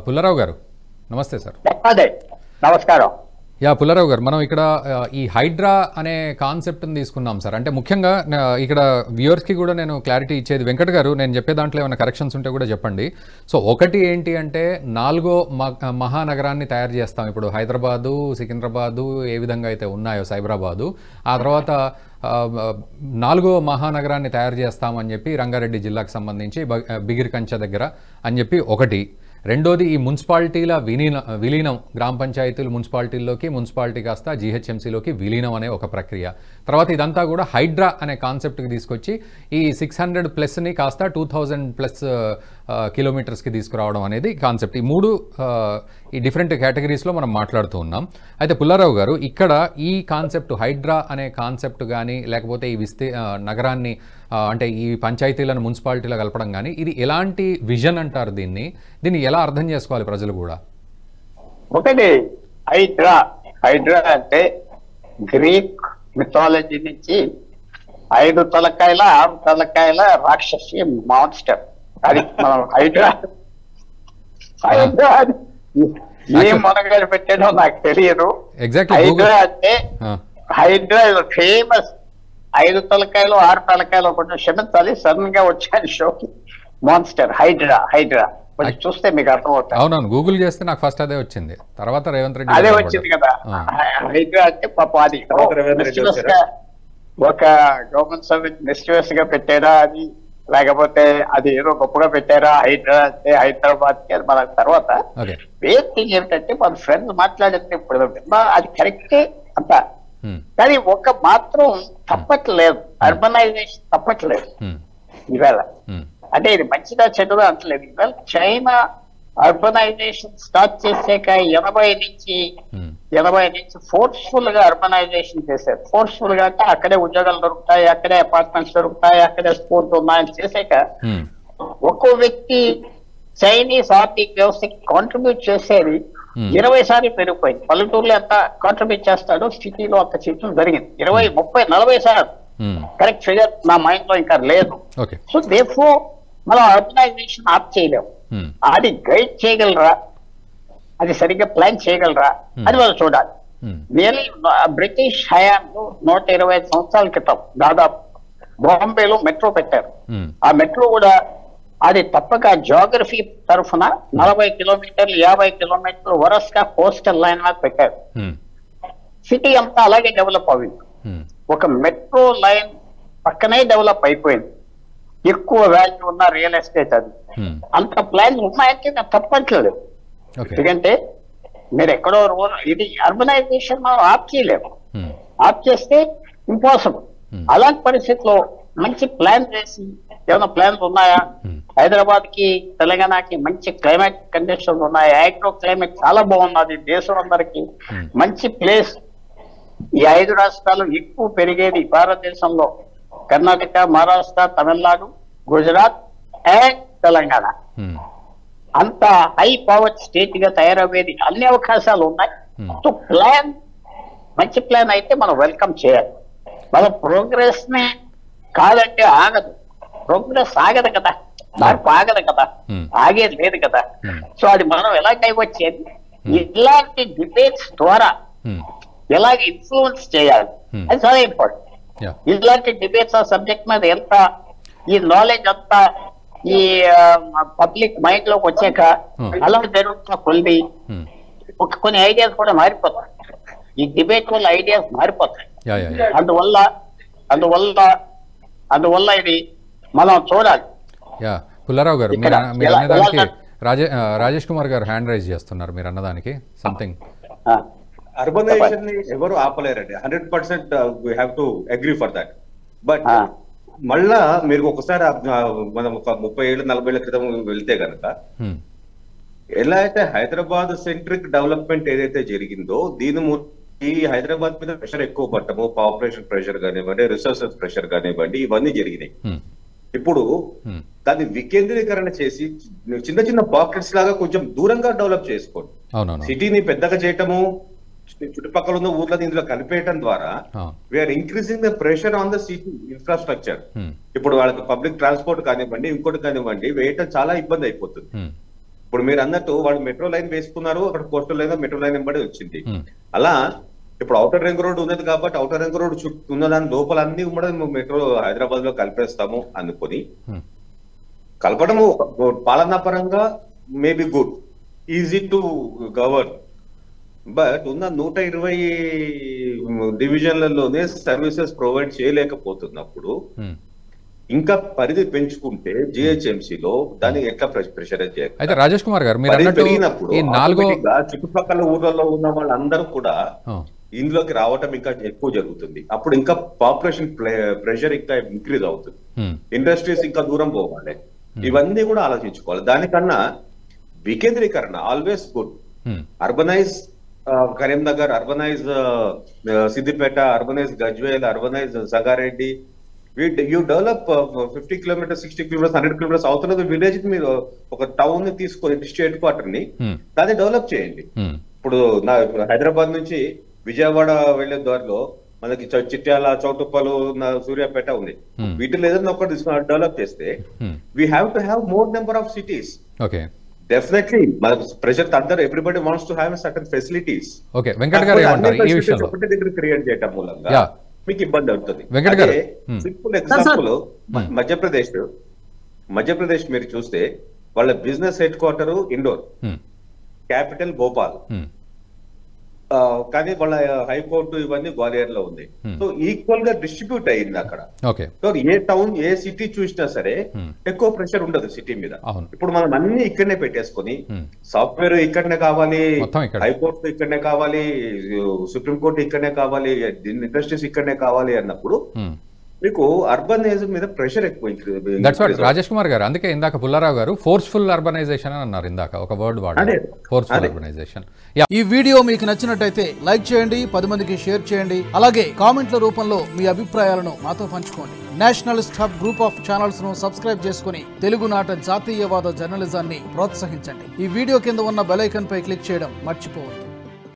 పుల్లారావు గారు నమస్తే సార్. అదే నమస్కారం. పుల్లారావు గారు, మనం ఇక్కడ ఈ హైడ్రా అనే కాన్సెప్ట్ని తీసుకున్నాం సార్. అంటే ముఖ్యంగా ఇక్కడ వ్యూవర్స్కి కూడా నేను క్లారిటీ ఇచ్చేది, వెంకట్ గారు నేను చెప్పే దాంట్లో ఏమైనా కరెక్షన్స్ ఉంటే కూడా చెప్పండి. సో ఒకటి ఏంటి అంటే 4వ మహానగరాన్ని తయారు చేస్తాం. ఇప్పుడు హైదరాబాదు, సికింద్రాబాదు ఏ విధంగా అయితే ఉన్నాయో సైబరాబాదు, ఆ తర్వాత 4వ మహానగరాన్ని తయారు చేస్తామని చెప్పి రంగారెడ్డి జిల్లాకు సంబంధించి బిగిరికంచ దగ్గర అని చెప్పి ఒకటి. రెండోది ఈ మున్సిపాలిటీల విలీనం, గ్రామ పంచాయతీలు మున్సిపాలిటీల్లోకి, మున్సిపాలిటీ కాస్త జీహెచ్ఎంసీలోకి విలీనం అనే ఒక ప్రక్రియ. తర్వాత ఇదంతా కూడా హైడ్రా అనే కాన్సెప్ట్కి తీసుకొచ్చి ఈ 600+ కాస్త 2000+ కిలోమీటర్స్కి తీసుకురావడం అనేది కాన్సెప్ట్. ఈ మూడు ఈ డిఫరెంట్ కేటగిరీస్లో మనం మాట్లాడుతూ ఉన్నాం. అయితే పుల్లారావు గారు, ఇక్కడ ఈ కాన్సెప్ట్ హైడ్రా అనే కాన్సెప్ట్ కానీ, లేకపోతే ఈ నగరాన్ని అంటే ఈ పంచాయతీలను మున్సిపాలిటీలో కలపడం కానీ, ఇది ఎలాంటి విజన్ అంటారు? దీన్ని ఎలా అర్థం చేసుకోవాలి ప్రజలు కూడా? ఒకటి హైడ్రా అంటే గ్రీక్ మిథాలజీ నుంచి 5 తలకాయల 6 తలకాయల రాక్షసి మాన్స్టర్. అది మనం హైడ్రా ఏం మొనగాడు పెట్టాడో నాకు తెలియదు. హైడ్రా ఫేమస్ 5 తలకాయలు 6 తలకాయలు ఒకటి క్షమించాలి, సడన్ గా వచ్చాను షోకి. మాన్స్టర్ హైడ్రా కొంచెం చూస్తే మీకు అర్థమవుతుంది. అవునవును, గూగుల్ చేస్తే నాకు ఫస్ట్ అదే వచ్చింది, తర్వాత రేవంత్ రెడ్డి అదే వచ్చింది కదా. హైడ్రా అంటే పాప అది ఒక గవర్నమెంట్ సర్వీస్ మిస్యూస్ గా పెట్టారా అది, లేకపోతే అది ఏదో గొప్పగా పెట్టారా? హైడ్రా అంటే హైదరాబాద్ కి అది. మన తర్వాత వేరే థింగ్ ఏంటంటే మన ఫ్రెండ్స్ మాట్లాడితే ఇప్పుడు అది కరెక్టే అంత, కానీ ఒక మాత్రం తప్పట్లేదు, అర్బనైజేషన్ తప్పట్లేదు ఇవాళ. అంటే ఇది మంచిదా చెడుదా అంటలేదు. ఇవాళ చైనా అర్బనైజేషన్ స్టార్ట్ చేసాక 80 నుంచి ఫోర్స్ఫుల్ గా అర్బనైజేషన్ చేశారు. ఫోర్స్ఫుల్ గా అంటే అక్కడే ఉద్యోగాలు దొరుకుతాయి, అక్కడే అపార్ట్మెంట్స్ దొరుకుతాయి, అక్కడే స్కూల్స్ ఉన్నాయని చేసాక ఒక్కో వ్యక్తి చైనీస్ ఆర్థిక వ్యవస్థకి కాంట్రిబ్యూట్ చేసేది 20 సార్లు పెరిగిపోయింది. పల్లెటూరులో ఎంత కాంట్రిబ్యూట్ చేస్తాడో సిటీలో అంత చేయడం జరిగింది. 20, 30, 40 సార్లు. కరెక్ట్ ఫిగర్ నా మైండ్ లో ఇంకా లేదు. సో దేర్ఫోర్ మనం ఆర్గనైజేషన్ ఆప్ చేయలేము. అది గైడ్ చేయగలరా, అది సరిగ్గా ప్లాన్ చేయగలరా, అది వాళ్ళు చూడాలి. రియల్లీ బ్రిటిష్ హయాంలో 125 సంవత్సరాల క్రితం దాదాపు బాంబేలో మెట్రో పెట్టారు. ఆ మెట్రో కూడా అది తప్పక జాగ్రఫీ తరఫున 40 కిలోమీటర్లు 50 కిలోమీటర్లు వరస్గా కోస్టల్ లైన్ మీద పెట్టారు. సిటీ అంతా అలాగే డెవలప్ అయింది. ఒక మెట్రో లైన్ పక్కనే డెవలప్ అయిపోయింది. ఎక్కువ వాల్యూ ఉన్న రియల్ ఎస్టేట్ అది. అంత ప్లాన్ ఉన్నాయంటే నేను తప్పట్లేదు. ఎందుకంటే మీరు ఎక్కడో ఇది అర్బనైజేషన్ మనం ఆప్ చేయలేము. ఆప్ చేస్తే ఇంపాసిబుల్. అలాంటి పరిస్థితిలో మంచి ప్లాన్ వేసి, ఏమైనా ప్లాన్స్ ఉన్నాయా? హైదరాబాద్ కి తెలంగాణకి మంచి క్లైమేట్ కండిషన్స్ ఉన్నాయి. యాగ్రో క్లైమేట్ చాలా బాగున్నది. దేశం అందరికి మంచి ప్లేస్. ఈ 5 రాష్ట్రాలు ఎక్కువ పెరిగేది భారతదేశంలో కర్ణాటక, మహారాష్ట్ర, తమిళనాడు, గుజరాత్ అండ్ తెలంగాణ. అంత హై పవర్ స్టేట్ గా తయారయ్యేది. అన్ని అవకాశాలు ఉన్నాయి. సో ప్లాన్ మంచి ప్లాన్ అయితే మనం వెల్కమ్ చేయాలి. మన ప్రోగ్రెస్ ని కాదంటే ఆగదు. ప్రోగ్రెస్ ఆగదు కదా, మార్పు ఆగదు కదా, ఆగేది లేదు కదా. సో అది మనం ఎలా డైవర్ట్ చేయాలి? ఇలాంటి డిబేట్స్ ద్వారా ఎలాగ ఇన్ఫ్లుయెన్స్ చేయాలి, అది చాలా ఇంపార్టెంట్. ఇలాంటి డిబేట్స్ ఆ సబ్జెక్ట్ మీద ఎంత ఈ నాలెడ్జ్ అంతా ఈ పబ్లిక్ మైండ్ లోకి వచ్చాక అలా జరుగుతున్న కొన్ని ఐడియాస్ కూడా మారిపోతాయి. ఈ డిబేట్ వల్ల ఐడియాస్ మారిపోతాయి. అందువల్ల ఇది మనం చూడాలి. పుల్లారావు గారు, మీరు అన్నదానికి రాజేష్ కుమార్ గారు హ్యాండ్ రైజ్ చేస్తున్నారు. మీరు అన్నదానికి సంథింగ్. అర్బనైజేషన్ ని ఎవరు ఆపలేరండి. 100% we have to agree for that. But మళ్ళా మీరు ఒకసారి మనం ఒక 30 ఏళ్ళు 40 ఏళ్ల క్రితం వెళ్తే కనుక ఎలా అయితే హైదరాబాద్ సెంట్రిక్ డెవలప్మెంట్ ఏదైతే జరిగిందో దీని ఈ హైదరాబాద్ మీద ప్రెషర్ ఎక్కువ పట్టము, పాపులేషన్ ప్రెషర్ కానివ్వండి, రిసోర్సెస్ ప్రెషర్ కానివ్వండి, ఇవన్నీ జరిగినాయి. ఇప్పుడు దాన్ని వికేంద్రీకరణ చేసి చిన్న చిన్న పాకెట్స్ లాగా కొంచెం దూరంగా డెవలప్ చేసుకోండి. సిటీని పెద్దగా చేయటము, చుట్టుపక్కల ఉన్న ఊర్లను ఇందులో కలిపేయటం ద్వారా we are increasing the pressure on the city infrastructure. ఇప్పుడు వాళ్ళకి పబ్లిక్ ట్రాన్స్పోర్ట్ కానివ్వండి, ఇంకోటి కానివ్వండి, వేయటం చాలా ఇబ్బంది అయిపోతుంది. ఇప్పుడు మీరు అన్నట్టు వాళ్ళు మెట్రో లైన్ వేసుకున్నారు, అక్కడ కోస్టల్ లైన్ మెట్రో లైన్ వెంబడి వచ్చింది. అలా ఇప్పుడు ఔటర్ రింగ్ రోడ్ ఉన్నది కాబట్టి ఔటర్ రింగ్ రోడ్ చుట్టూ ఉన్న దాని లోపల అన్ని కూడా మెట్రో హైదరాబాద్ లో కలిపేస్తాము అనుకుని కలపడము పాలనా పరంగా maybe good, easy to govern. But ఉన్న 120 డివిజన్లలోనే సర్వీసెస్ ప్రొవైడ్ చేయలేకపోతున్నప్పుడు ఇంకా పరిధి పెంచుకుంటే జిహెచ్ఎంసీలో దాన్ని ఎట్లా ప్రెషరైజ్ చేయాలి? అయితే రాజేష్ కుమార్ గారు మీరు పెరిగినప్పుడు చుట్టుపక్కల ఊర్లలో ఉన్న వాళ్ళందరూ కూడా ఇందులోకి రావటం ఇంకా ఎక్కువ జరుగుతుంది. అప్పుడు ఇంకా పాపులేషన్ ప్రెషర్ ఇంకా ఇంక్రీజ్ అవుతుంది, ఇండస్ట్రీస్ ఇంకా దూరం పోవాలి. ఇవన్నీ కూడా ఆలోచించుకోవాలి. దానికన్నా వికేంద్రీకరణ always good. Urbanise Karimnagar, urbanise Siddipet, urbanise Gajwel, urbanise Sangareddy. You develop 50 kilometres, 60 kilometres, 100 kilometres అవుతున్నది విలేజ్ మీరు ఒక టౌన్ ని తీసుకొని డిస్ట్రిక్ట్ హెడ్ క్వార్టర్ ని దాన్ని డెవలప్ చేయండి. ఇప్పుడు హైదరాబాద్ నుంచి విజయవాడ వెళ్లే దారిలో మనకి చిట్యాల, చౌటుప్పలు, సూర్యాపేట ఉంది. వీటిలో ఏదైనా ఒకటి డెవలప్ చేస్తే we have to have more number of cities. Definitely మన ప్రజలు అందరూ everybody wants to have certain facilities. ఒకటి దగ్గర క్రియేట్ చేయడం మూలంగా మీకు ఇబ్బంది అవుతుంది. సింపుల్ ఎగ్జాంపుల్ మధ్యప్రదేశ్ మీరు చూస్తే వాళ్ళ business head quarter Indore, capital Bhopal, కానీ వాళ్ళ హైకోర్టు ఇవన్నీ గ్వాలియర్ లో ఉంది. సో ఈక్వల్ గా డిస్ట్రిబ్యూట్ అయింది అక్కడ. సో ఏ టౌన్ ఏ సిటీ చూసినా సరే ఎక్కువ ప్రెషర్ ఉండదు సిటీ మీద. ఇప్పుడు మనం అన్ని ఇక్కడనే పెట్టేసుకొని సాఫ్ట్వేర్ ఇక్కడనే కావాలి, హైకోర్టు ఇక్కడనే కావాలి, సుప్రీంకోర్టు ఇక్కడనే కావాలి, ఇండస్ట్రీస్ ఇక్కడనే కావాలి అన్నప్పుడు మీకు అర్బనైజేషన్ మీద ప్రెషర్ ఎక్కువ. దట్స్ వాట్ రాజేష్ కుమార్ గారు, అందుకే ఇందాక పుల్లారావు గారు ఫోర్స్ఫుల్ అర్బనైజేషన్ అని అన్నారు. ఇందాక ఒక వర్డ్ వాడారు, ఫోర్స్ఫుల్ అర్బనైజేషన్. ఈ వీడియో మీకు నచ్చినట్టయితే లైక్ చేయండి, 10 మందికి షేర్ చేయండి. అలాగే కామెంట్ల రూపంలో మీ అభిప్రాయాలను మాతో పంచుకోండి. Nationalist hub group of channels ను సబ్స్క్రైబ్ చేసుకుని తెలుగునాట జాతీయవాద జర్నలిజాన్ని ప్రోత్సహించండి. ఈ వీడియో కింద ఉన్న బెల్ ఐకాన్ పై క్లిక్ చేయడం మర్చిపోవద్దు.